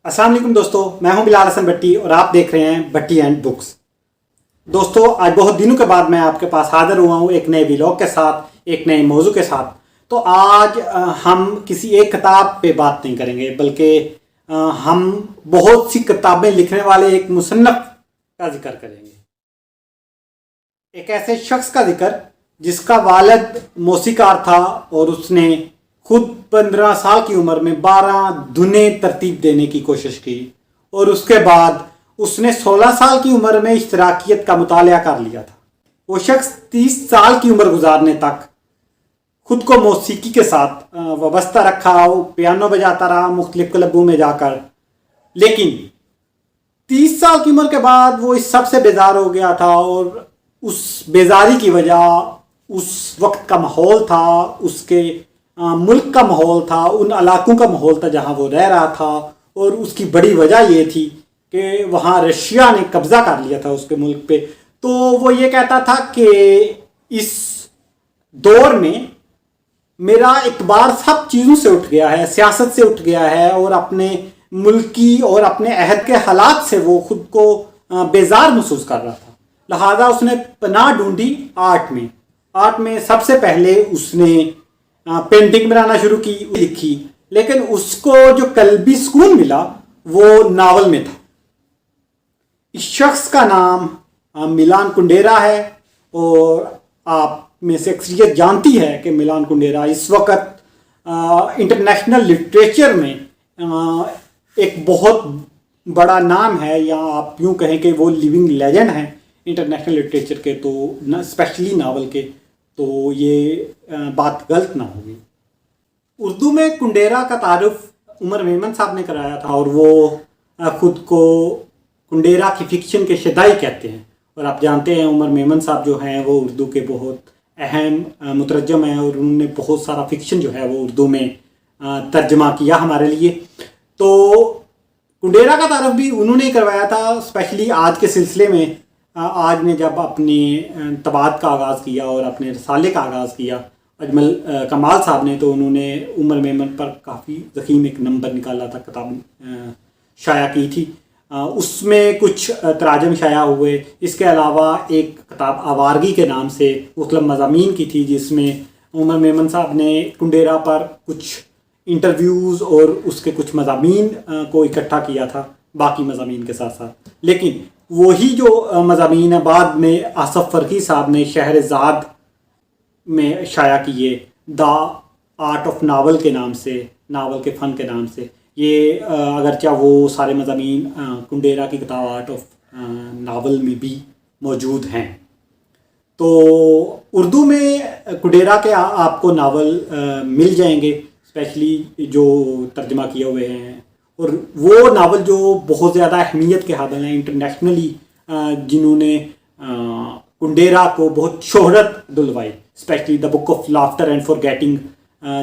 अस्सलाम वालेकुम दोस्तों, मैं हूं बिलाल हसन भट्टी और आप देख रहे हैं भट्टी एंड बुक्स। दोस्तों, आज बहुत दिनों के बाद मैं आपके पास हाजिर हुआ हूं एक नए व्लॉग के साथ, एक नए मौजू के साथ। तो आज हम किसी एक किताब पे बात नहीं करेंगे, बल्कि हम बहुत सी किताबें लिखने वाले एक मुसन्नफ का जिक्र करेंगे। एक ऐसे शख्स का जिक्र जिसका वालिद मौसीकार था और उसने खुद 15 साल की उम्र में 12 धुनें तरतीब देने की कोशिश की और उसके बाद उसने 16 साल की उम्र में इश्तराकियत का मुतालिया कर लिया था। वो शख्स 30 साल की उम्र गुजारने तक खुद को मौसीकी के साथ वाबस्ता रखा, वो पियानो बजाता रहा मुख्तलिफ क्लबों में जाकर। लेकिन 30 साल की उम्र के बाद वो इस सब से बेजार हो गया था और उस बेजारी की वजह उस वक्त का माहौल था, उसके मुल्क का माहौल था, उन इलाकों का माहौल था जहाँ वो रह रहा था। और उसकी बड़ी वजह ये थी कि वहाँ रशिया ने कब्ज़ा कर लिया था उसके मुल्क पे। तो वो ये कहता था कि इस दौर में मेरा इतबार सब चीज़ों से उठ गया है, सियासत से उठ गया है और अपने मुल्की और अपने अहद के हालात से वो खुद को बेजार महसूस कर रहा था। लिहाजा उसने पनाह ढूंढी आर्ट में सबसे पहले उसने पेंटिंग बनाना शुरू की, लिखी। लेकिन उसको जो कल्बी सुकून मिला वो नावल में था। इस शख्स का नाम मिलान कुंडेरा है और आप में से अक्सरियत जानती है कि मिलान कुंडेरा इस वक्त इंटरनेशनल लिटरेचर में एक बहुत बड़ा नाम है, या आप यूँ कहें कि वो लिविंग लेजेंड हैं इंटरनेशनल लिटरेचर के, तो स्पेशली नावल के। तो ये बात गलत ना होगी। उर्दू में कुंडेरा का तारुफ उमर मेमन साहब ने कराया था और वो खुद को कुंडेरा की फिक्शन के शदाई कहते हैं। और आप जानते हैं उमर मेमन साहब जो हैं वो उर्दू के बहुत अहम मुतरजम हैं और उन्होंने बहुत सारा फिक्शन जो है वो उर्दू में तर्जमा किया हमारे लिए। तो कुंडेरा का तारुफ भी उन्होंने ही करवाया था, स्पेशली आज के सिलसिले में। आज ने जब अपने तबाद का आगाज़ किया और अपने रसाले का आगाज़ किया अजमल कमाल साहब ने, तो उन्होंने उमर मेमन पर काफ़ी ज़ख़ीम एक नंबर निकाला था, किताब शाया की थी। उसमें कुछ तराजम शाया हुए। इसके अलावा एक किताब आवारगी के नाम से मुख्तलिफ मज़ामीन की थी, जिसमें उमर मेमन साहब ने कुंडेरा पर कुछ इंटरव्यूज़ और उसके कुछ मज़ामीन को इकट्ठा किया था बाकी मज़ामीन के साथ साथ। लेकिन वही जो मज़ामीन है बाद में आसफ़ फ़रकी साहब ने शहरज़ाद में शाया किए, द आर्ट ऑफ नावल के नाम से, नावल के फ़न के नाम से। ये अगरचा वो सारे मज़ामीन कुंडेरा की किताब आर्ट ऑफ नावल में भी मौजूद हैं। तो उर्दू में कुंडेरा के आपको नावल मिल जाएंगे, स्पेशली जो तर्जमा किए हुए हैं। और वो नावल जो बहुत ज़्यादा अहमियत के हामिल हैं इंटरनेशनली, जिन्होंने कुंडेरा को बहुत शोहरत दिलवाई, specially the book of laughter and forgetting,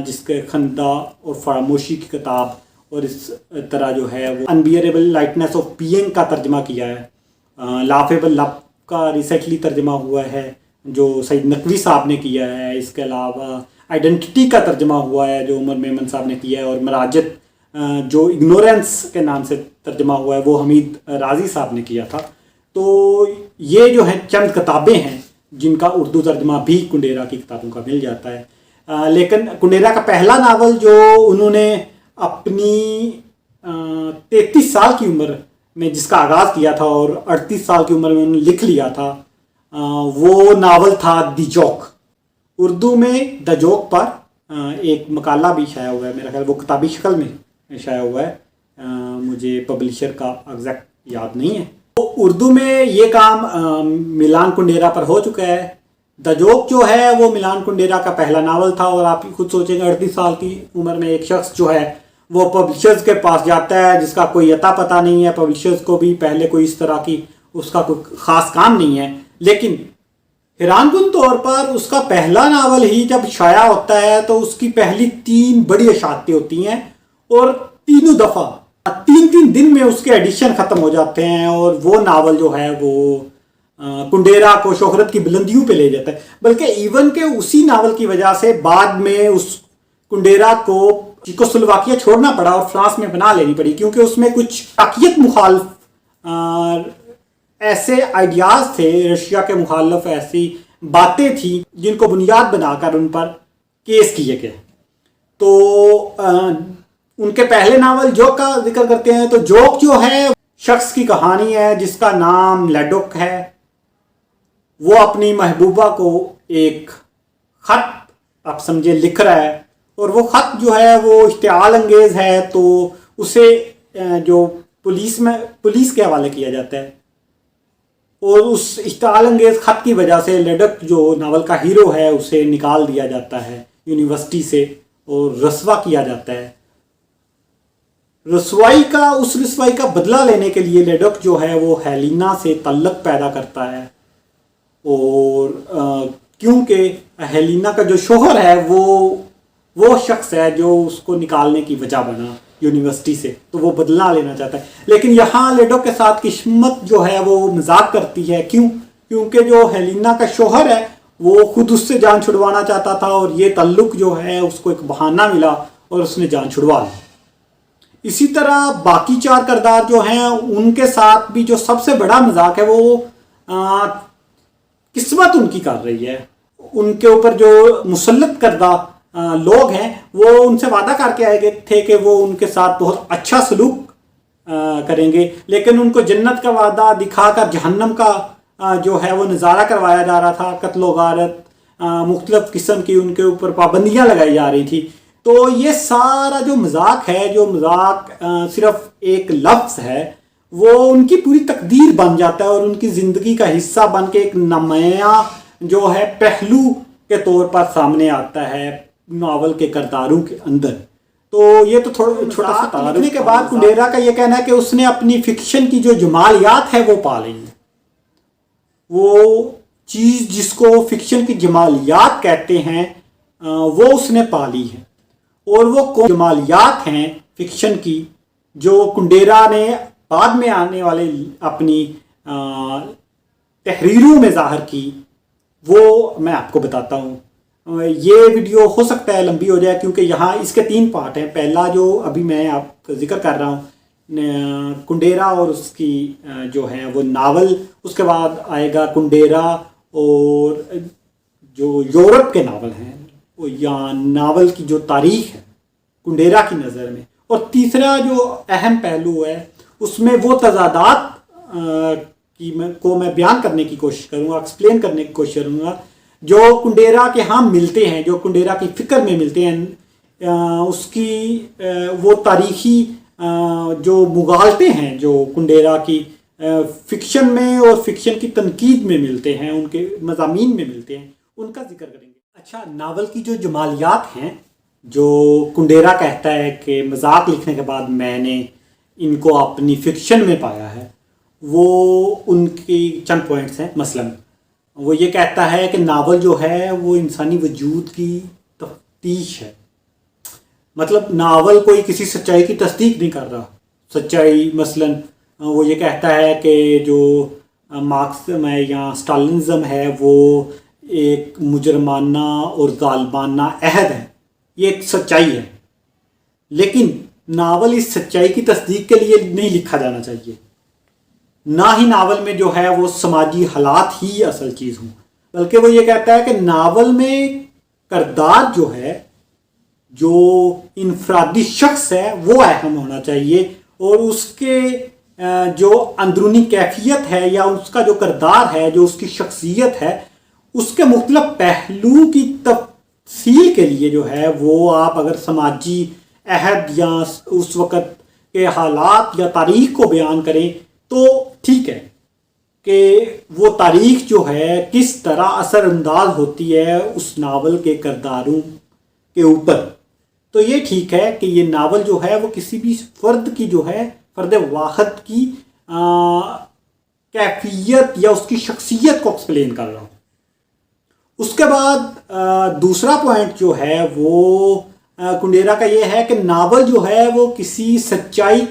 जिसके खंदा और फरामोशी की किताब, और इस तरह जो है वो अनबियरेबल लाइटनेस ऑफ बीइंग का तर्जमा किया है। लाफेबल लव का रिसेंटली तर्जमा हुआ है जो सईद नकवी साहब ने किया है। इसके अलावा आइडेंटिटी का तर्जमा हुआ है जो उमर मेमन साहब ने किया है। और मराजत जो इग्नोरेंस के नाम से तर्जमा हुआ है वो हमीद राजी साहब ने किया था। तो ये जो है चंद किताबें हैं जिनका उर्दू तर्जमा भी कुंडेरा की किताबों का मिल जाता है। लेकिन कुंडेरा का पहला नावल जो उन्होंने अपनी 33 साल की उम्र में जिसका आगाज़ किया था और 38 साल की उम्र में उन्होंने लिख लिया था, वो नावल था द जोक। उर्दू में द जोक पर एक मकाला भी शाया हुआ है, मेरा ख्याल वो किताबी शक्ल में शाया हुआ है, मुझे पब्लिशर का एग्जैक्ट याद नहीं है। तो उर्दू में ये काम मिलान कुंडेरा पर हो चुका है। द जोक जो है वो मिलान कुंडेरा का पहला नावल था। और आप खुद सोचेंगे 38 साल की उम्र में एक शख्स जो है वो पब्लिशर्स के पास जाता है जिसका कोई अता पता नहीं है, पब्लिशर्स को भी पहले कोई इस तरह की उसका कोई ख़ास काम नहीं है। लेकिन हैरानकुन तौर पर उसका पहला नावल ही जब शाया होता है तो उसकी पहली 3 बड़ी अशातें होती हैं और तीनों दफ़ा 3 दिन में उसके एडिशन ख़त्म हो जाते हैं। और वो नावल जो है वो कुंडेरा को शोहरत की बुलंदियों पे ले जाता है। बल्कि इवन के उसी नावल की वजह से बाद में उस कुंडेरा को चेकोस्लोवाकिया छोड़ना पड़ा और फ्रांस में बना लेनी पड़ी, क्योंकि उसमें कुछ ताकियत मुखालिफ ऐसे आइडियाज थे, रशिया के मुखालिफ ऐसी बातें थी जिनको बुनियाद बनाकर उन पर केस किए गए। तो उनके पहले नावल जोक का जिक्र करते हैं। तो जोक जो है शख्स की कहानी है जिसका नाम लेडोक है। वो अपनी महबूबा को एक खत, आप समझे, लिख रहा है, और वो खत जो है वो इश्तिआल अंगेज है, तो उसे जो पुलिस के हवाले किया जाता है, और उस इश्तिआल अंगेज खत की वजह से लेडोक जो नावल का हीरो है उसे निकाल दिया जाता है यूनिवर्सिटी से और रसवा किया जाता है। उस रसवाई का बदला लेने के लिए लेडोक जो है वो हेलिना से तल्लक पैदा करता है, और क्योंकि हेलिना का जो शोहर है वो शख्स है जो उसको निकालने की वजह बना यूनिवर्सिटी से, तो वो बदला लेना चाहता है। लेकिन यहाँ लेडोक के साथ किस्मत जो है वो मजाक करती है। क्योंकि जो हेलिना का शोहर है वो खुद उससे जान छुड़वाना चाहता था, और ये तल्लुक जो है उसको एक बहाना मिला और उसने जान छुड़वा ली। इसी तरह बाकी 4 किरदार जो हैं उनके साथ भी जो सबसे बड़ा मजाक है वो किस्मत उनकी कर रही है। उनके ऊपर जो मुसल्लत करदा लोग हैं वो उनसे वादा करके आए थे कि वो उनके साथ बहुत अच्छा सलूक करेंगे, लेकिन उनको जन्नत का वादा दिखाकर जहन्नम का जो है वो नज़ारा करवाया जा रहा था। कत्लो गारत, मुख्तलिफ किस्म की उनके ऊपर पाबंदियाँ लगाई जा रही थी। तो ये सारा जो मजाक है, जो मजाक सिर्फ एक लफ्ज़ है, वो उनकी पूरी तकदीर बन जाता है और उनकी ज़िंदगी का हिस्सा बन के एक नुमाया जो है पहलू के तौर पर सामने आता है नावल के किरदारों के अंदर। तो ये तो थोड़ा छोटा सा तारुफ लिखने के बाद कुंडेरा का ये कहना है कि उसने अपनी फिक्शन की जो जमालियात है वो पा ली है। वो चीज़ जिसको फिक्शन की जमालियात कहते हैं वो उसने पा ली है। और वो कौन जमालियात हैं फिक्शन की जो कुंडेरा ने बाद में आने वाले अपनी तहरीरों में ज़ाहिर की, वो मैं आपको बताता हूँ। ये वीडियो हो सकता है लंबी हो जाए, क्योंकि यहाँ इसके 3 पार्ट हैं। पहला जो अभी मैं आपका जिक्र कर रहा हूँ कुंडेरा और उसकी जो है वो नावल, उसके बाद आएगा कुंडेरा और जो यूरोप के नावल हैं वो, या नावल की जो तारीख है कुंडेरा की नज़र में, और तीसरा जो अहम पहलू है उसमें वो तजादात को मैं बयान करने की कोशिश करूँगा, एक्सप्लेन करने की कोशिश करूँगा जो कुंडेरा के यहाँ मिलते हैं, जो कुंडेरा की फ़िक्र में मिलते हैं। उसकी वो तारीख़ी जो मुगालते हैं जो कुंडेरा की फ़िक्शन में और फ़िक्शन की तनकीद में मिलते हैं, उनके मज़ामीन में मिलते हैं, उनका जिक्र करेंगे। अच्छा, नावल की जो जमालियात हैं जो कुंडेरा कहता है कि मजाक लिखने के बाद मैंने इनको अपनी फ़िक्शन में पाया है, वो उनकी चंद पॉइंट्स हैं। मसलन वो ये कहता है कि नावल जो है वो इंसानी वजूद की तफ्तीश है। मतलब नावल कोई किसी सच्चाई की तस्दीक नहीं कर रहा। सच्चाई मसलन वो ये कहता है कि जो मार्क्सिज्म है या स्टालिनिज्म है वो एक मुजरमाना और जालिमाना अहद है, ये एक सच्चाई है। लेकिन नावल इस सच्चाई की तस्दीक के लिए नहीं लिखा जाना चाहिए। ना ही नावल में जो है वो समाजी हालात ही असल चीज़ हों, बल्कि वो ये कहता है कि नावल में किरदार जो है, जो इनफरादी शख्स है वो अहम होना चाहिए, और उसके जो अंदरूनी कैफियत है या उसका जो किरदार है, जो उसकी शख्सियत है, उसके मुख्तलिफ पहलू की तफसील के लिए जो है वो आप अगर समाजी अहद या उस वक़्त के हालात या तारीख़ को बयान करें तो ठीक है कि वो तारीख़ जो है किस तरह असरअंदाज होती है उस नावल के किरदारों के ऊपर। तो ये ठीक है कि ये नावल जो है वो किसी भी फ़र्द की जो है फ़र्द वाहिद की कैफियत या उसकी शख्सियत को एक्सप्लेन कर रहा हूँ। उसके बाद दूसरा पॉइंट जो है वो कुंडेरा का ये है कि नावल जो है वो किसी सच्चाई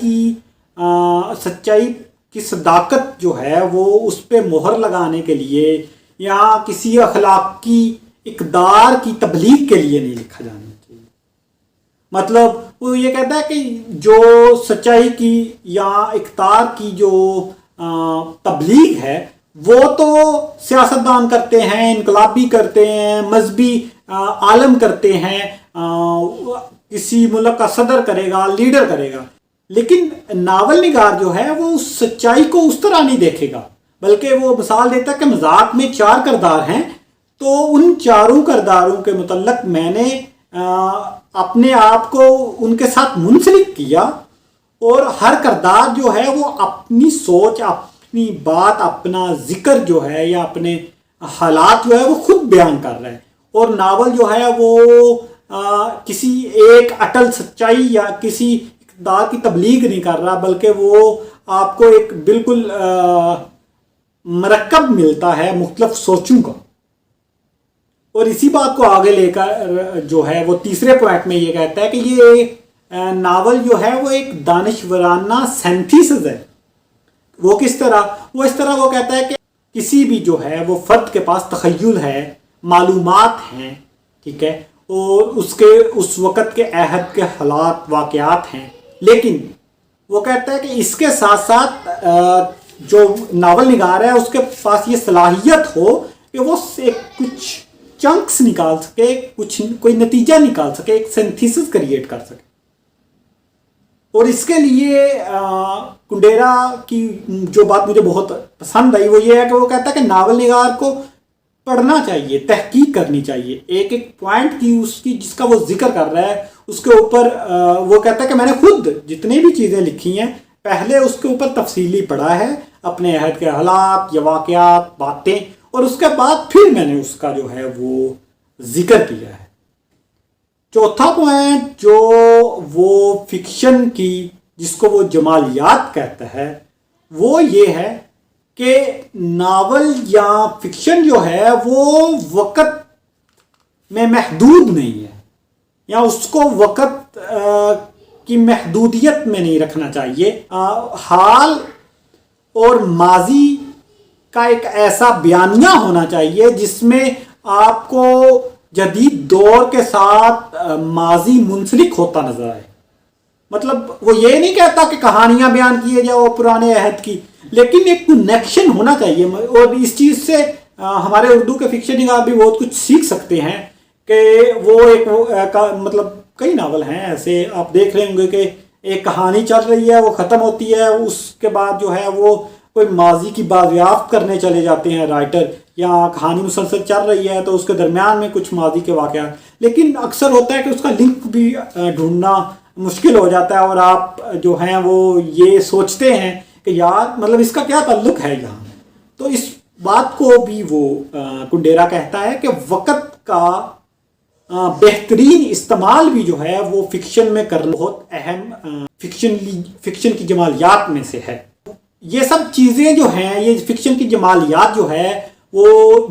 की सदाकत जो है वो उस पर मोहर लगाने के लिए या किसी अखलाकी इक़दार की तबलीग के लिए नहीं लिखा जाना चाहिए। مطلب وہ یہ کہتا ہے کہ جو سچائی کی یا اقتدار کی جو تبلیغ ہے وہ تو سیاستدان کرتے ہیں، انقلابی کرتے ہیں، مذہبی عالم کرتے ہیں، کسی ملک کا صدر کرے گا، لیڈر کرے گا، لیکن ناول نگار جو ہے وہ اس سچائی کو اس طرح نہیں دیکھے گا، بلکہ وہ مثال دیتا ہے کہ مذاق میں 4 کردار ہیں، تو ان چاروں کرداروں کے متعلق میں نے اپنے آپ کو ان کے ساتھ منسلک کیا، اور ہر کردار جو ہے وہ اپنی سوچ، اپنی بات، اپنا ذکر جو ہے یا اپنے حالات جو ہے وہ خود بیان کر رہا ہے، اور ناول جو ہے وہ کسی ایک اٹل سچائی یا کسی اقتدار کی تبلیغ نہیں کر رہا، بلکہ وہ آپ کو ایک بالکل مرکب ملتا ہے مختلف سوچوں کا۔ اور اسی بات کو آگے لے کر جو ہے وہ تیسرے پوائنٹ میں یہ کہتا ہے کہ یہ ناول جو ہے وہ ایک دانشورانہ سینتھیسز ہے۔ وہ کس طرح؟ وہ اس طرح وہ کہتا ہے کہ کسی بھی جو ہے وہ فرد کے پاس تخیل ہے، معلومات ہیں، ٹھیک ہے، اور اس وقت کے عہد کے حالات، واقعات ہیں، لیکن وہ کہتا ہے کہ اس کے ساتھ ساتھ جو ناول نگار ہے اس کے پاس یہ صلاحیت ہو کہ وہ کچھ چنکس نکال سکے، کوئی نتیجہ نکال سکے، ایک سینتھیسس کریٹ کر سکے۔ اور اس کے لیے کنڈیرا کی جو بات مجھے بہت پسند آئی وہ یہ ہے کہ وہ کہتا ہے کہ ناول نگار کو پڑھنا چاہیے، تحقیق کرنی چاہیے، ایک ایک پوائنٹ کی اس کی جس کا وہ ذکر کر رہا ہے اس کے اوپر وہ کہتا ہے کہ میں نے خود جتنی بھی چیزیں لکھی ہیں پہلے اس کے اوپر تفصیلی پڑھا ہے، اپنے عہد کے حالات یا واقعات، باتیں، اور اس کے بعد پھر میں نے اس کا جو ہے وہ ذکر کیا ہے۔ چوتھا پوائنٹ جو وہ فکشن کی جس کو وہ جمالیات کہتا ہے وہ یہ ہے کہ ناول یا فکشن جو ہے وہ وقت میں محدود نہیں ہے، یا اس کو وقت کی محدودیت میں نہیں رکھنا چاہیے۔ حال اور ماضی کا ایک ایسا بیانیہ ہونا چاہیے جس میں آپ کو جدید دور کے ساتھ ماضی منسلک ہوتا نظر آئے۔ مطلب وہ یہ نہیں کہتا کہ کہانیاں بیان کیے جائے وہ پرانے عہد کی، لیکن ایک کنیکشن ہونا چاہیے، اور اس چیز سے ہمارے اردو کے فکشن نگار بھی بہت کچھ سیکھ سکتے ہیں کہ وہ ایک مطلب کئی ناول ہیں ایسے آپ دیکھ رہے ہوں گے کہ ایک کہانی چل رہی ہے، وہ ختم ہوتی ہے، اس کے بعد جو ہے وہ کوئی ماضی کی بازیافت کرنے چلے جاتے ہیں رائٹر، یا کہانی مسلسل چل رہی ہے تو اس کے درمیان میں کچھ ماضی کے واقعات، لیکن اکثر ہوتا ہے کہ اس کا لنک بھی ڈھونڈنا مشکل ہو جاتا ہے، اور آپ جو ہیں وہ یہ سوچتے ہیں کہ یار مطلب اس کا کیا تعلق ہے یہاں۔ تو اس بات کو بھی وہ کنڈیرا کہتا ہے کہ وقت کا بہترین استعمال بھی جو ہے وہ فکشن میں کرنا بہت اہم فکشن کی جمالیات میں سے ہے۔ یہ سب چیزیں جو ہیں، یہ فکشن کی جمالیات جو ہے، وہ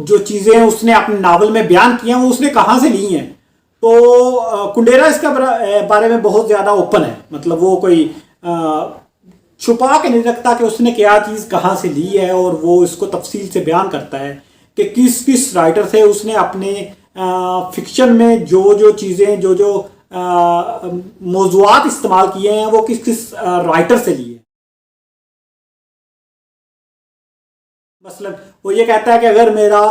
جو چیزیں اس نے اپنے ناول میں بیان کی ہیں وہ اس نے کہاں سے لی ہیں؟ تو کنڈیرا اس کے بارے میں بہت زیادہ اوپن ہے، مطلب وہ کوئی چھپا کے نہیں رکھتا کہ اس نے کیا چیز کہاں سے لی ہے، اور وہ اس کو تفصیل سے بیان کرتا ہے کہ کس کس رائٹر سے اس نے اپنے فکشن میں جو چیزیں جو موضوعات استعمال کیے ہیں وہ کس کس رائٹر سے لیے۔ مثلا وہ یہ کہتا ہے کہ اگر میرا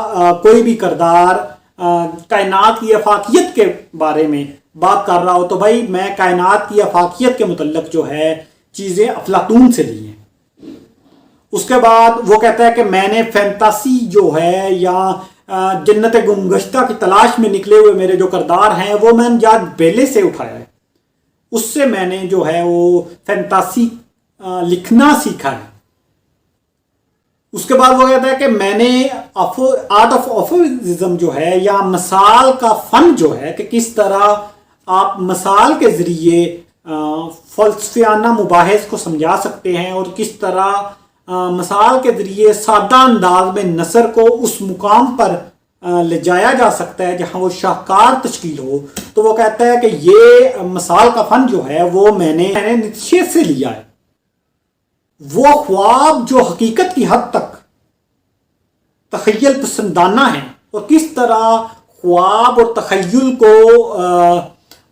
کوئی بھی کردار کائنات کی افاقیت کے بارے میں بات کر رہا ہو تو بھائی میں کائنات کی افاقیت کے متعلق جو ہے چیزیں افلاطون سے لی ہیں۔ اس کے بعد وہ کہتا ہے کہ میں نے فینٹاسی جو ہے یا جنت گمگشتہ کی تلاش میں نکلے ہوئے میرے جو کردار ہیں وہ میں نے جارج بیلے سے اٹھایا ہے، اس سے میں نے جو ہے وہ فینٹاسی لکھنا سیکھا ہے۔ اس کے بعد وہ کہتا ہے کہ میں نے آرٹ آف افورزم جو ہے یا مثال کا فن جو ہے کہ کس طرح آپ مثال کے ذریعے فلسفیانہ مباحث کو سمجھا سکتے ہیں، اور کس طرح مثال کے ذریعے سادہ انداز میں نثر کو اس مقام پر لے جایا جا سکتا ہے جہاں وہ شاہکار تشکیل ہو۔ تو وہ کہتا ہے کہ یہ مثال کا فن جو ہے وہ میں نے نیتشے سے لیا ہے۔ وہ خواب جو حقیقت کی حد تک تخیل پسندانہ ہیں، اور کس طرح خواب اور تخیل کو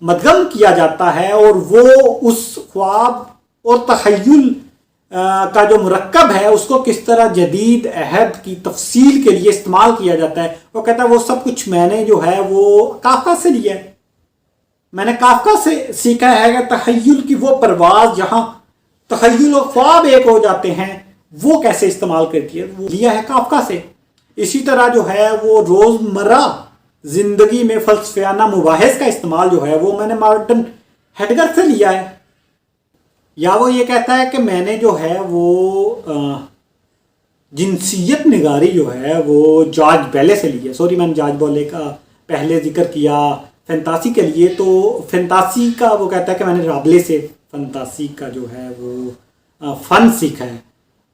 मदगम किया जाता है और वो उस ख्वाब और तखय्युल का जो मुरक्कब है उसको किस तरह जदीद अहद की तफसील के लिए इस्तेमाल किया जाता है। वो कहता है वो सब कुछ मैंने जो है वो काफ़का से लिया है, मैंने काफ़का से सीखा है कि तखय्युल की वो परवाज़ जहाँ तखय्युल और ख्वाब एक हो जाते हैं वो कैसे इस्तेमाल करती है, वो लिया है काफ़का से। इसी तरह जो है वो रोज़मर्रा ज़िंदगी में फ़लसफ़ियाना मुबाहिस का इस्तेमाल जो है वो मैंने मार्टिन हेडगर से लिया है। या वो ये कहता है कि मैंने जो है वो जिनसियत निगारी जो है वो जॉर्ज बेले से ली है। सॉरी, मैंने जॉर्ज बेले का पहले जिक्र किया फैंतासी के लिए, तो फैंतासी का वो कहता है कि मैंने राबले से फैंतासी का जो है वो फ़न सीखा है।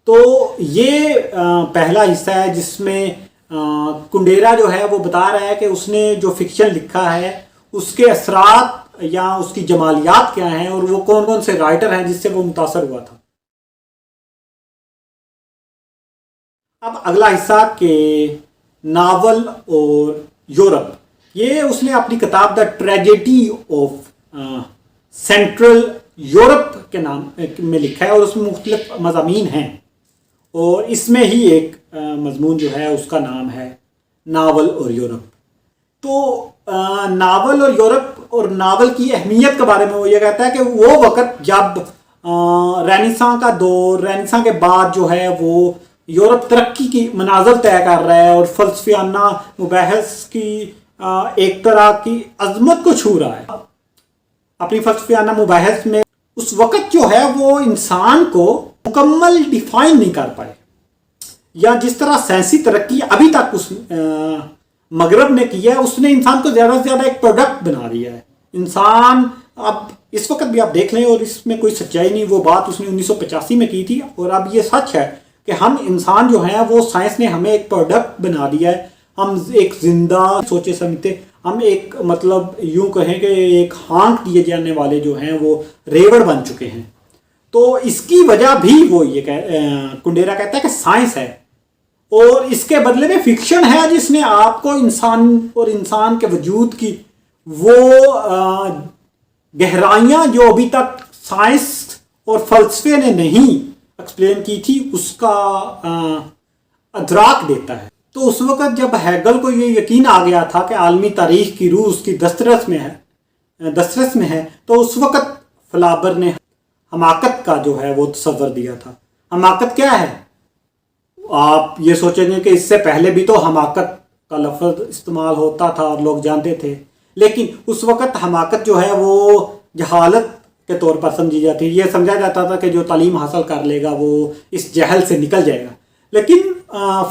तो ये पहला हिस्सा है जिसमें कुंडेरा जो है वो बता रहा है कि उसने जो फिक्शन लिखा है उसके असरात या उसकी जमालियात क्या हैं और वो कौन कौन से राइटर हैं जिससे वो मुतासर हुआ था। अब अगला हिस्सा के नावल और यूरोप, ये उसने अपनी किताब the tragedy of central Europe के नाम में लिखा है और उसमें मुख्तलिफ मज़ामीन हैं और इसमें ही एक मजमून जो है उसका नाम है नावल और यूरोप। तो नावल और यूरोप और नावल की अहमियत के बारे में वो ये कहता है कि वो वक़्त जब रेनेसां का दौर, रेनेसां के बाद जो है वो यूरोप तरक्की की मनाज़िल तय कर रहा है और फ़लसफ़ियाना मुबाहिस की एक तरह की अज़मत को छू रहा है। अपनी फ़लसफ़ियाना मुबाहिस में उस वक़्त जो है वो इंसान को मुकम्मल डिफ़ाइन नहीं कर पाए, या जिस तरह साइंसी तरक्की अभी तक उस मगरब ने किया है उसने इंसान को ज़्यादा से ज़्यादा एक प्रोडक्ट बना दिया है। इंसान अब इस वक्त भी आप देख लें और इसमें कोई सच्चाई नहीं, वो बात उसने 1985 में की थी और अब ये सच है कि हम इंसान जो हैं वो साइंस ने हमें एक प्रोडक्ट बना दिया है। हम एक जिंदा सोचे समझते, हम एक मतलब यूं कहें कि एक हाँक दिए जाने वाले जो हैं वो रेवड़ बन चुके हैं। तो इसकी वजह भी वो ये कुंडेरा कहता है कि साइंस है और इसके बदले में फिक्शन है जिसने आपको इंसान और इंसान के वजूद की वो गहराइयाँ जो अभी तक साइंस और फलसफे ने नहीं एक्सप्लेन की थी उसका अदराक देता है। तो उस वक़्त जब हेगल को ये यकीन आ गया था कि आलमी तारीख़ की रूह उसकी दस्तरस में है तो उस वक़्त फ्लाबर ने हमाकत का जो है वो तस्वर दिया था। हमाकत क्या है? आप ये सोचेंगे कि इससे पहले भी तो हमाकत का लफ्ज़ इस्तेमाल होता था और लोग जानते थे, लेकिन उस वक़्त हमाकत जो है वो जहालत के तौर पर समझी जाती। ये समझा जाता था कि जो तालीम हासिल कर लेगा वो इस जहल से निकल जाएगा। लेकिन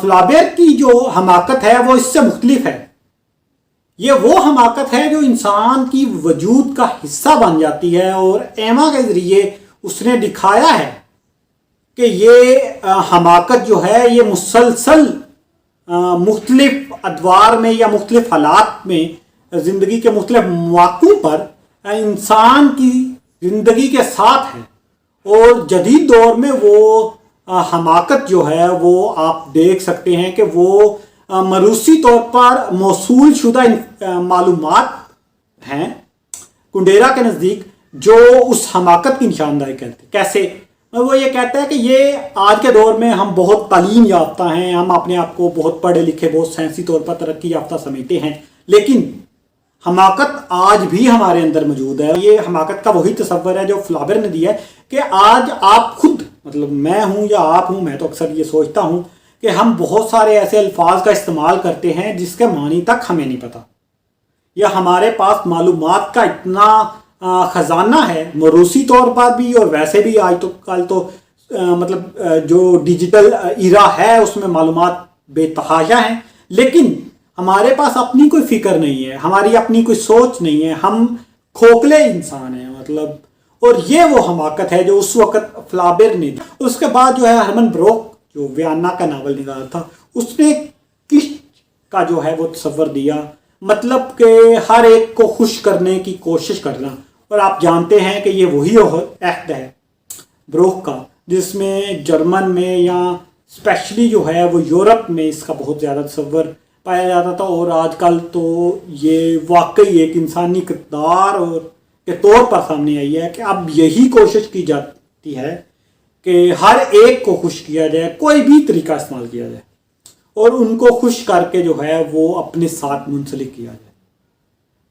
फ्लाबेर की जो हमाकत है वो इससे मुख्तलिफ है। ये वो हमाकत है जो इंसान की वजूद का हिस्सा बन जाती है और एमा के ज़रिए उसने दिखाया है कि ये हमाकत जो है ये मुसलसल मुख्तलिफ अदवार में या मुख्तलिफ हालात में ज़िंदगी के मुख्तलिफ मौक़ों पर इंसान की ज़िंदगी के साथ है। और जदीद दौर में वो हमाकत जो है वो आप देख सकते हैं कि वो मरूसी तौर पर मौसूल शुदा मालूमात हैं कुंडेरा के नज़दीक जो उस हमाकत की निशानदाही करते। कैसे? वो ये कहता है कि ये आज के दौर में हम बहुत तालीम याफ्ता हैं, हम अपने आप को बहुत पढ़े लिखे, बहुत साइंसी तौर पर तरक्की याफ्ता समझते हैं, लेकिन हमाकत आज भी हमारे अंदर मौजूद है। ये हमाकत का वही तस्वर है जो फ्लाबर ने दिया है कि आज आप खुद, मतलब मैं हूँ या आप हूँ, मैं तो अक्सर ये सोचता हूँ कि हम बहुत सारे ऐसे अल्फाज का इस्तेमाल करते हैं जिसके मानी तक हमें नहीं पता, या हमारे पास मालूमात का इतना ख़जाना है मरूसी तौर पर भी और वैसे भी आज तो कल तो मतलब जो डिजिटल इरा है उसमें मालूमात बेतहाशा हैं, लेकिन हमारे पास अपनी कोई फ़िक्र नहीं है, हमारी अपनी कोई सोच नहीं है, हम खोखले इंसान हैं मतलब। और ये वो हमाकत है जो उस वक़्त फ्लाबर ने दी। उसके बाद जो है हरमन ब्रोक जो वियन्ना का नावल निकाला था उसने किश्त का जो है वो तस्वर दिया, मतलब कि हर एक को खुश करने की कोशिश करना। और आप जानते हैं कि ये वही एक्ट है ब्रोक का जिसमें जर्मन में या स्पेशली जो है वो यूरोप में इसका बहुत ज़्यादा तस्वर پایا جاتا تھا، اور آج کل تو یہ واقعی ایک انسانی کردار اور کے طور پر سامنے آئی ہے کہ اب یہی کوشش کی جاتی ہے کہ ہر ایک کو خوش کیا جائے، کوئی بھی طریقہ استعمال کیا جائے اور ان کو خوش کر کے جو ہے وہ اپنے ساتھ منسلک کیا جائے۔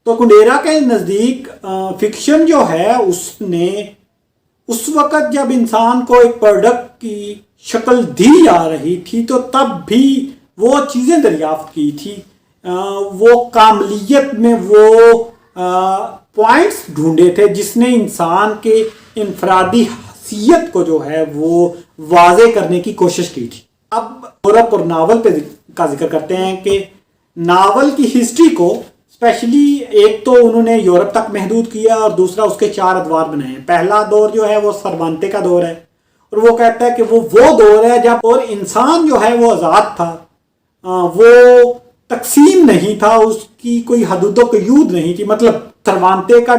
تو کنڈیرا کے نزدیک فکشن جو ہے اس نے اس وقت جب انسان کو ایک پروڈکٹ کی شکل دی جا رہی تھی تو تب بھی وہ چیزیں دریافت کی تھی، وہ کاملیت میں وہ پوائنٹس ڈھونڈے تھے جس نے انسان کے انفرادی حیثیت کو جو ہے وہ واضح کرنے کی کوشش کی تھی۔ اب یورپ اور ناول کا ذکر کرتے ہیں کہ ناول کی ہسٹری کو اسپیشلی ایک تو انہوں نے یورپ تک محدود کیا اور دوسرا اس کے 4 ادوار بنائے ہیں۔ پہلا دور جو ہے وہ سروانتے کا دور ہے، اور وہ کہتا ہے کہ وہ دور ہے جب اور انسان جو ہے وہ آزاد تھا، وہ تقسیم نہیں تھا، اس کی کوئی حدود و قیود نہیں تھی۔ مطلب سروانتے کا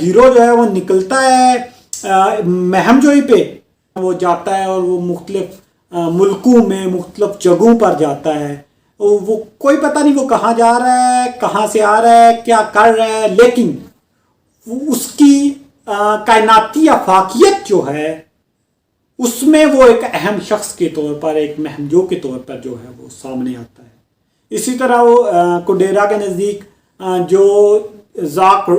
ہیرو جو ہے وہ نکلتا ہے مہم جوئی پہ، وہ جاتا ہے اور وہ مختلف ملکوں میں مختلف جگہوں پر جاتا ہے، وہ کوئی پتہ نہیں وہ کہاں جا رہا ہے، کہاں سے آ رہا ہے، کیا کر رہا ہے، لیکن اس کی کائناتی افاقیت جو ہے اس میں وہ ایک اہم شخص کے طور پر، ایک مہمجو کے طور پر جو ہے وہ سامنے آتا ہے۔ اسی طرح وہ کنڈیرا کے نزدیک جو ذاک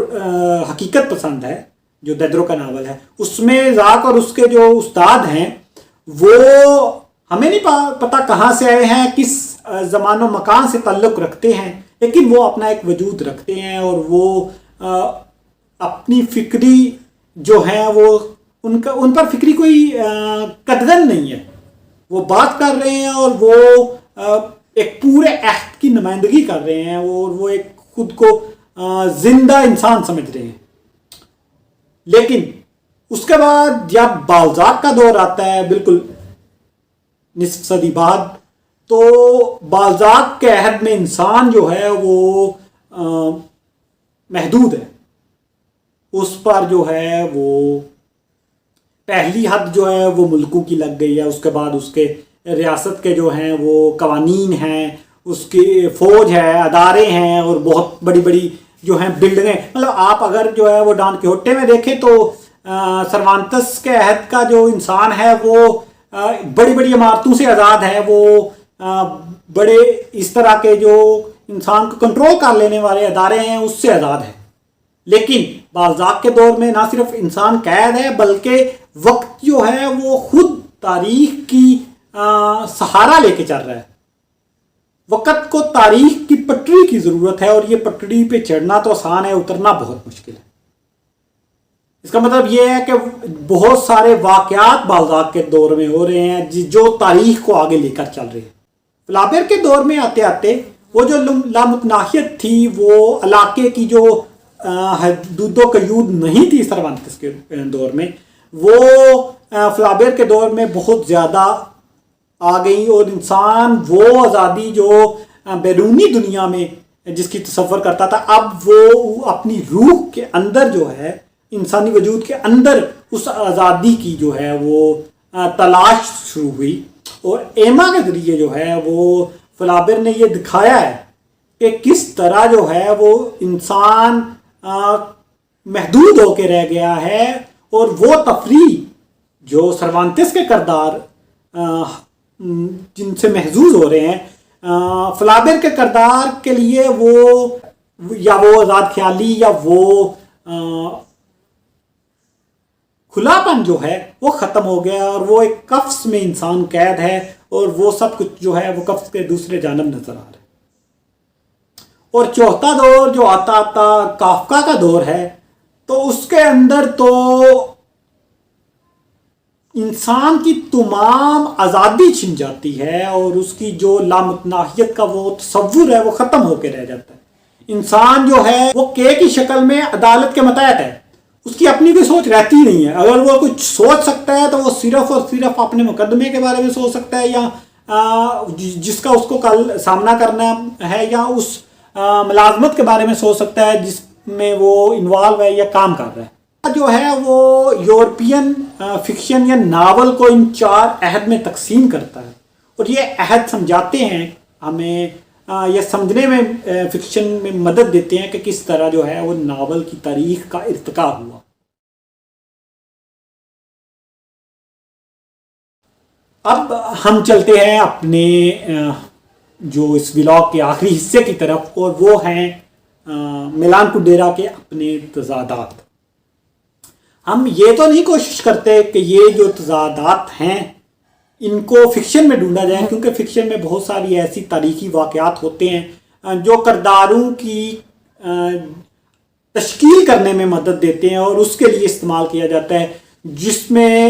حقیقت پسند ہے، جو دیدرو کا ناول ہے، اس میں ذاک اور اس کے جو استاد ہیں وہ ہمیں نہیں پتہ کہاں سے آئے ہیں، کس زمان و مکان سے تعلق رکھتے ہیں، لیکن وہ اپنا ایک وجود رکھتے ہیں اور وہ اپنی فکری جو ہیں وہ ان پر فکری کوئی قدغن نہیں ہے، وہ بات کر رہے ہیں اور وہ ایک پورے عہد کی نمائندگی کر رہے ہیں اور وہ ایک خود کو زندہ انسان سمجھ رہے ہیں۔ لیکن اس کے بعد جب بالزاک کا دور آتا ہے بالکل نصف صدی بعد، تو بالزاک کے عہد میں انسان جو ہے وہ محدود ہے، اس پر جو ہے وہ پہلی حد جو ہے وہ ملکوں کی لگ گئی ہے، اس کے بعد اس کے ریاست کے جو ہیں وہ قوانین ہیں، اس کی فوج ہے، ادارے ہیں اور بہت بڑی بڑی جو ہیں بلڈنگیں۔ مطلب آپ اگر جو ہے وہ ڈان کیہوٹے میں دیکھیں تو سروانتس کے عہد کا جو انسان ہے وہ بڑی بڑی عمارتوں سے آزاد ہے، وہ بڑے اس طرح کے جو انسان کو کنٹرول کر لینے والے ادارے ہیں اس سے آزاد ہے۔ لیکن بالزاک کے دور میں نہ صرف انسان قید ہے بلکہ وقت جو ہے وہ خود تاریخ کی سہارا لے کے چل رہا ہے۔ وقت کو تاریخ کی پٹری کی ضرورت ہے، اور یہ پٹری پہ چڑھنا تو آسان ہے، اترنا بہت مشکل ہے۔ اس کا مطلب یہ ہے کہ بہت سارے واقعات بالزاک کے دور میں ہو رہے ہیں جو تاریخ کو آگے لے کر چل رہے ہیں۔ فلابر کے دور میں آتے آتے وہ جو لامتناہیت تھی، وہ علاقے کی جو حدود و قیود نہیں تھی سروانتس کے دور میں، وہ فلابر کے دور میں بہت زیادہ آ گئی، اور انسان وہ آزادی جو بیرونی دنیا میں جس کی تصور کرتا تھا، اب وہ اپنی روح کے اندر جو ہے، انسانی وجود کے اندر اس آزادی کی جو ہے وہ تلاش شروع ہوئی۔ اور ایما کے ذریعے جو ہے وہ فلابر نے یہ دکھایا ہے کہ کس طرح جو ہے وہ انسان محدود ہو کے رہ گیا ہے، اور وہ تفریح جو سروانتس کے کردار جن سے محظوظ ہو رہے ہیں، فلابر کے کردار کے لیے وہ یا وہ آزاد خیالی یا وہ کھلا پن جو ہے وہ ختم ہو گیا، اور وہ ایک قفس میں انسان قید ہے، اور وہ سب کچھ جو ہے وہ قفس کے دوسرے جانب نظر آ رہا ہے۔ اور چوتھا دور جو آتا آتا کافکا کا دور ہے، تو اس کے اندر تو انسان کی تمام آزادی چھن جاتی ہے، اور اس کی جو لامتناہیت کا وہ تصور ہے وہ ختم ہو کے رہ جاتا ہے۔ انسان جو ہے وہ کی شکل میں عدالت کے متحد ہے، اس کی اپنی کوئی سوچ رہتی نہیں ہے۔ اگر وہ کچھ سوچ سکتا ہے تو وہ صرف اور صرف اپنے مقدمے کے بارے میں سوچ سکتا ہے، یا جس کا اس کو کل سامنا کرنا ہے، یا اس ملازمت کے بارے میں سوچ سکتا ہے جس میں وہ انوالو ہے یا کام کر رہا ہے۔ جو ہے وہ یورپین فکشن یا ناول کو ان 4 عہد میں تقسیم کرتا ہے، اور یہ عہد سمجھاتے ہیں ہمیں یہ سمجھنے میں فکشن میں مدد دیتے ہیں کہ کس طرح جو ہے وہ ناول کی تاریخ کا ارتقاء ہوا۔ اب ہم چلتے ہیں اپنے جو اس ولاگ کے آخری حصے کی طرف، اور وہ ہیں میلان کنڈیرا کے اپنے تضادات۔ ہم یہ تو نہیں کوشش کرتے کہ یہ جو تضادات ہیں ان کو فکشن میں ڈھونڈا جائے، کیونکہ فکشن میں بہت ساری ایسی تاریخی واقعات ہوتے ہیں جو کرداروں کی تشکیل کرنے میں مدد دیتے ہیں اور اس کے لیے استعمال کیا جاتا ہے، جس میں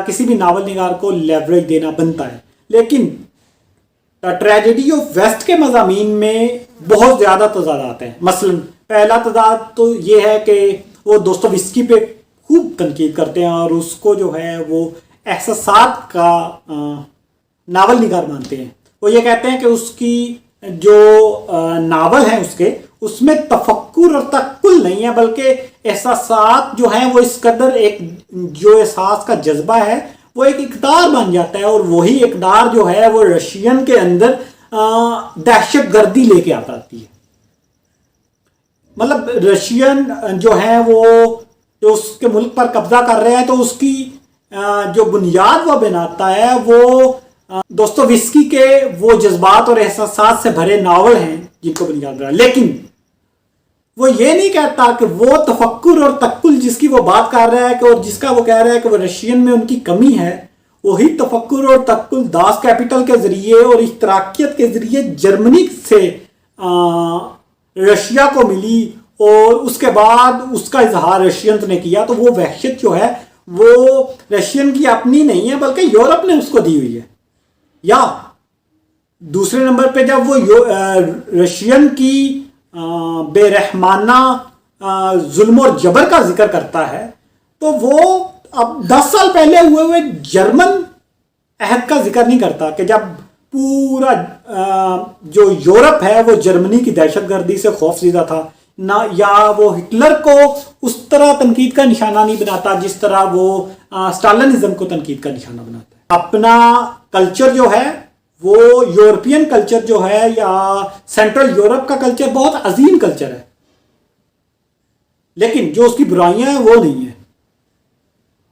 کسی بھی ناول نگار کو لیوریج دینا بنتا ہے۔ لیکن ٹریجڈی آف ویسٹ کے مضامین میں بہت زیادہ تضادات ہیں۔ مثلا پہلا تضاد تو یہ ہے کہ وہ دوستویسکی پہ خوب تنقید کرتے ہیں اور اس کو جو ہے وہ احساسات کا ناول نگار مانتے ہیں۔ وہ یہ کہتے ہیں کہ اس کی جو ناول ہیں اس میں تفکر اور تکل نہیں ہے، بلکہ احساسات جو ہیں وہ اس قدر ایک جو احساس کا جذبہ ہے وہ ایک اقدار بن جاتا ہے، اور وہی اقدار جو ہے وہ رشین کے اندر دہشت گردی لے کے آتی ہے۔ مطلب رشین جو ہے وہ جو اس کے ملک پر قبضہ کر رہے ہیں، تو اس کی جو بنیاد وہ بناتا ہے وہ دوستویسکی کے وہ جذبات اور احساسات سے بھرے ناول ہیں جن کو بنیاد بنا، لیکن وہ یہ نہیں کہتا کہ وہ تفکر اور تکل جس کی وہ بات کر رہا ہے کہ اور جس کا وہ کہہ رہا ہے کہ وہ رشین میں ان کی کمی ہے، وہی تفکر اور تکل داس کیپٹل کے ذریعے اور اشتراکیت کے ذریعے جرمنی سے رشیا کو ملی، اور اس کے بعد اس کا اظہار رشینز نے کیا۔ تو وہ وحشت جو ہے وہ رشین کی اپنی نہیں ہے، بلکہ یورپ نے اس کو دی ہوئی ہے۔ یا دوسرے نمبر پہ جب وہ رشین کی بے رحمانہ ظلم اور جبر کا ذکر کرتا ہے، تو وہ اب 10 سال پہلے ہوئے جرمن عہد کا ذکر نہیں کرتا کہ جب پورا جو یورپ ہے وہ جرمنی کی دہشت گردی سے خوف زدہ تھا، نہ یا وہ ہٹلر کو اس طرح تنقید کا نشانہ نہیں بناتا جس طرح وہ اسٹالنزم کو تنقید کا نشانہ بناتا ہے۔ اپنا کلچر جو ہے وہ یورپین کلچر جو ہے یا سینٹرل یورپ کا کلچر بہت عظیم کلچر ہے، لیکن جو اس کی برائیاں ہیں وہ نہیں ہیں۔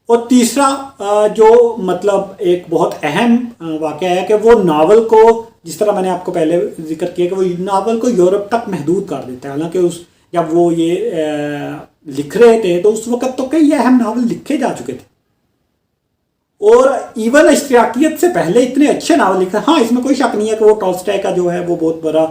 اور تیسرا جو مطلب ایک بہت اہم واقعہ ہے کہ وہ ناول کو، جس طرح میں نے آپ کو پہلے ذکر کیا کہ وہ ناول کو یورپ تک محدود کر دیتا ہے، حالانکہ جب وہ یہ لکھ رہے تھے تو اس وقت تو کئی اہم ناول لکھے جا چکے تھے، اور ایون اشتراکیت سے پہلے اتنے اچھے ناول لکھے۔ ہاں، اس میں کوئی شک نہیں ہے کہ وہ ٹالسٹائے کا جو ہے وہ بہت بڑا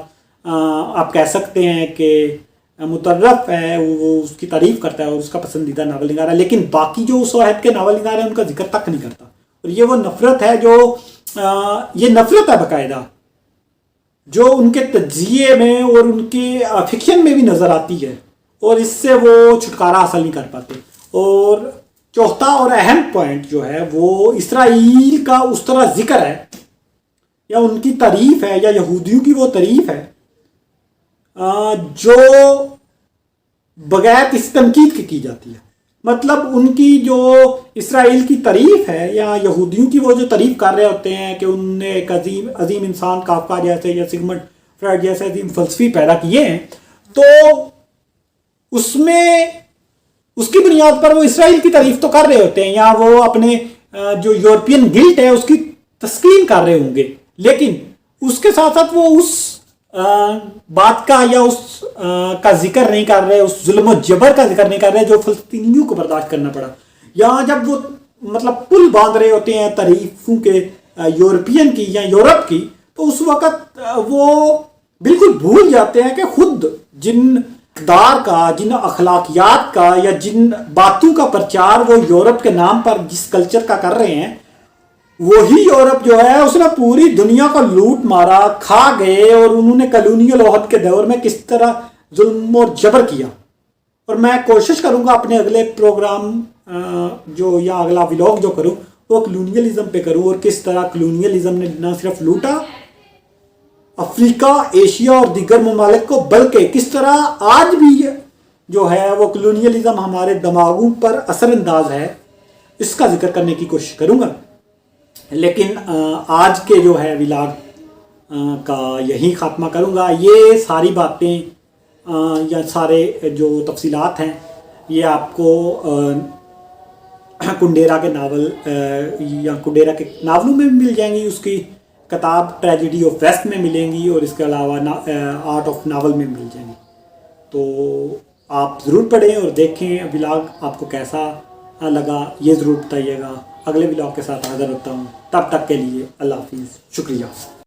آپ کہہ سکتے ہیں کہ مترف ہے، وہ اس کی تعریف کرتا ہے اور اس کا پسندیدہ ناول نگار ہے، لیکن باقی جو اس عہد کے ناول نگار ہیں ان کا ذکر تک نہیں کرتا۔ اور یہ وہ نفرت ہے جو یہ نفرت ہے باقاعدہ جو ان کے تجزیے میں اور ان کے فکشن میں بھی نظر آتی ہے، اور اس سے وہ چھٹکارا حاصل نہیں کر پاتے۔ اور چوتھا اور اہم پوائنٹ جو ہے وہ اسرائیل کا اس طرح ذکر ہے یا ان کی تعریف ہے یا یہودیوں کی وہ تعریف ہے جو بغیر کسی تنقید کے کی جاتی ہے۔ مطلب ان کی جو اسرائیل کی تعریف ہے یا یہودیوں کی وہ جو تعریف کر رہے ہوتے ہیں کہ انہوں نے ایک عظیم انسان کافکا جیسے یا سگمنڈ فرائڈ جیسے عظیم فلسفی پیدا کیے ہیں، تو اس میں اس کی بنیاد پر وہ اسرائیل کی تعریف تو کر رہے ہوتے ہیں یا وہ اپنے جو یورپین گلٹ ہے اس کی تسکین کر رہے ہوں گے، لیکن اس کے ساتھ ساتھ وہ اس بات کا یا اس کا ذکر نہیں کر رہے، اس ظلم و جبر کا ذکر نہیں کر رہے جو فلسطینیوں کو برداشت کرنا پڑا۔ یا جب وہ مطلب پل باندھ رہے ہوتے ہیں تعریفوں کے یورپین کی یا یورپ کی، تو اس وقت وہ بالکل بھول جاتے ہیں کہ خود جن اقدار کا، جن اخلاقیات کا یا جن باتوں کا پرچار وہ یورپ کے نام پر جس کلچر کا کر رہے ہیں، وہی یورپ جو ہے اس نے پوری دنیا کو لوٹ مارا، کھا گئے، اور انہوں نے کالونیل عہد کے دور میں کس طرح ظلم اور جبر کیا۔ اور میں کوشش کروں گا اپنے اگلے پروگرام جو یا اگلا ولاگ جو کروں وہ کلونیلزم پہ کروں، اور کس طرح کلونیلزم نے نہ صرف لوٹا افریقہ، ایشیا اور دیگر ممالک کو، بلکہ کس طرح آج بھی جو ہے وہ کلونیلزم ہمارے دماغوں پر اثر انداز ہے، اس کا ذکر کرنے کی کوشش کروں گا۔ لیکن آج کے جو ہے ولاگ کا यहीं ख़ात्मा करूँगा। ये सारी बातें या सारे जो तफसीलात हैं ये आपको कुंडेरा के नावल या कुंडेरा के नावलों में भी मिल जाएंगी, उसकी किताब ट्रेजेडी ऑफ वेस्ट में मिलेंगी और इसके अलावा आर्ट ऑफ नावल में मिल जाएंगी। तो आप ज़रूर पढ़ें और देखें। व्लॉग आपको कैसा लगा ये ज़रूर बताइएगा। अगले व्लॉग के साथ हाज़िर होता हूँ, तब तक के लिए अल्लाह हाफिज़, शुक्रिया।